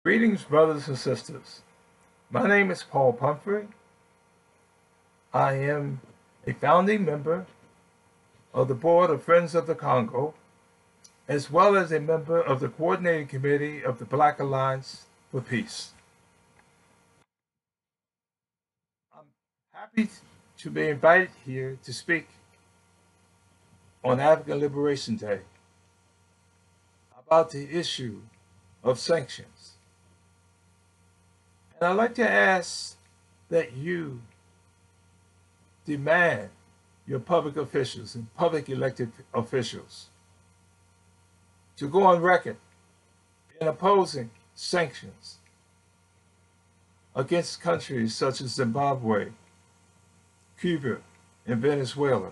Greetings, brothers and sisters. My name is Paul Pumphrey. I am a founding member of the Board of Friends of the Congo, as well as a member of the Coordinating Committee of the Black Alliance for Peace. I'm happy to be invited here to speak on African Liberation Day about the issue of sanctions. And I'd like to ask that you demand your public officials and public elected officials to go on record in opposing sanctions against countries such as Zimbabwe, Cuba, and Venezuela,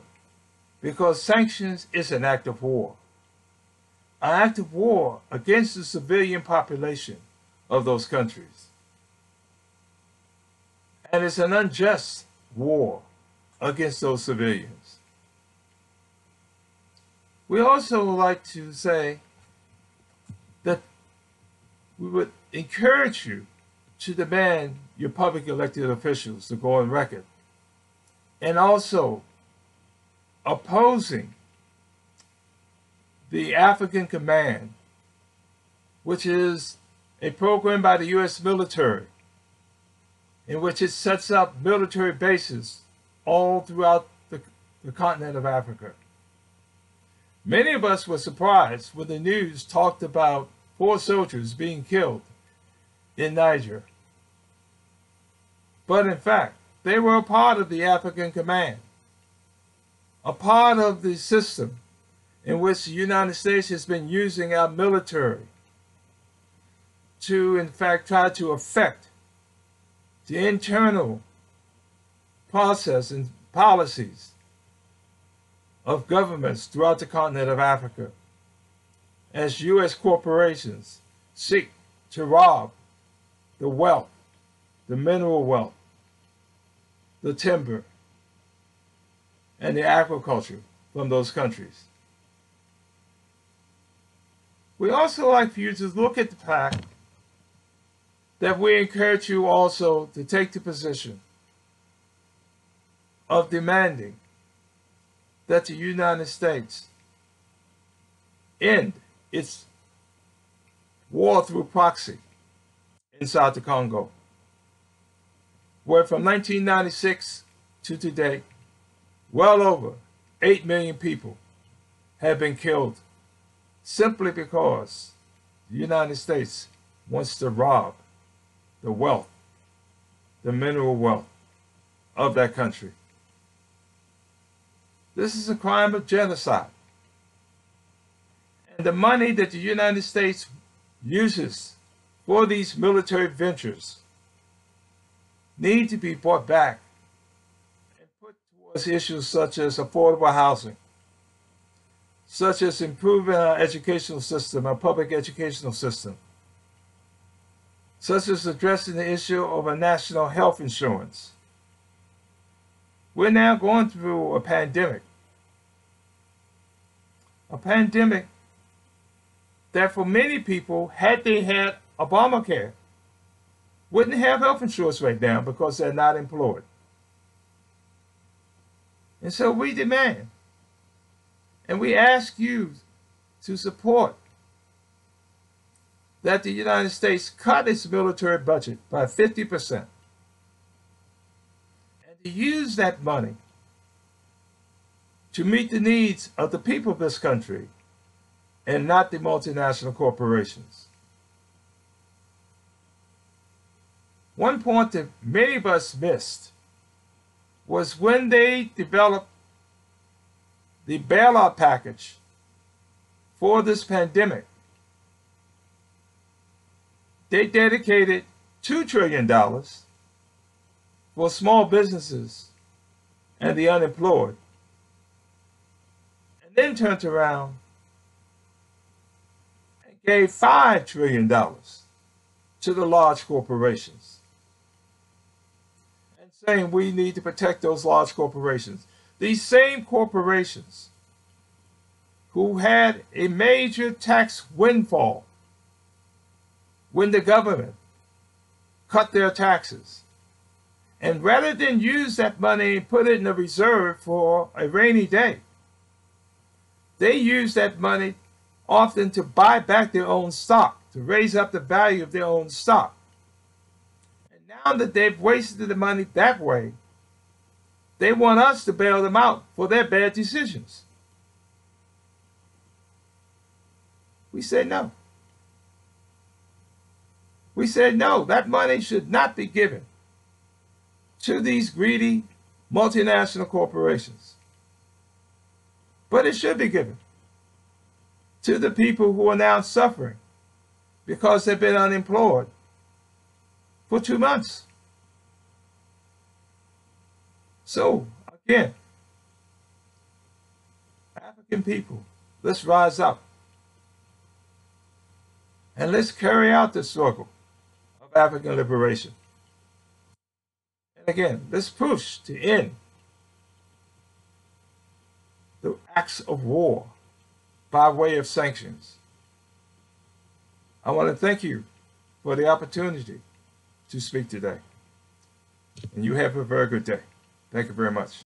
because sanctions is an act of war. An act of war against the civilian population of those countries. And it's an unjust war against those civilians. We also like to say that we would encourage you to demand your public elected officials to go on record, and also opposing the African Command, which is a program by the U.S. military in which it sets up military bases all throughout the continent of Africa. Many of us were surprised when the news talked about 4 soldiers being killed in Niger. But in fact, they were a part of the African Command, a part of the system in which the United States has been using our military to, in fact, try to affect the internal process and policies of governments throughout the continent of Africa, as U.S. corporations seek to rob the wealth, the mineral wealth, the timber, and the agriculture from those countries. We also like for you to look at the fact that we encourage you also to take the position of demanding that the United States end its war through proxy inside the Congo, where from 1996 to today, well over 8 million people have been killed simply because the United States wants to rob the wealth, the mineral wealth of that country. This is a crime of genocide. And the money that the United States uses for these military ventures need to be brought back and put towards issues such as affordable housing, such as improving our educational system, our public educational system, such as addressing the issue of a national health insurance. We're now going through a pandemic that for many people, had they had Obamacare, wouldn't have health insurance right now because they're not employed. And so we demand, and we ask you to support that the United States cut its military budget by 50% and to use that money to meet the needs of the people of this country and not the multinational corporations. One point that many of us missed was when they developed the bailout package for this pandemic, they dedicated $2 trillion for small businesses and the unemployed, and then turned around and gave $5 trillion to the large corporations, and saying we need to protect those large corporations. These same corporations who had a major tax windfall when the government cut their taxes. And rather than use that money and put it in a reserve for a rainy day, they use that money often to buy back their own stock, to raise up the value of their own stock. And now that they've wasted the money that way, they want us to bail them out for their bad decisions. We say no. We said no, that money should not be given to these greedy multinational corporations. But it should be given to the people who are now suffering because they've been unemployed for 2 months. So, again, African people, let's rise up and let's carry out the struggle of African liberation. And again, let's push to end the acts of war by way of sanctions. I want to thank you for the opportunity to speak today. And you have a very good day. Thank you very much.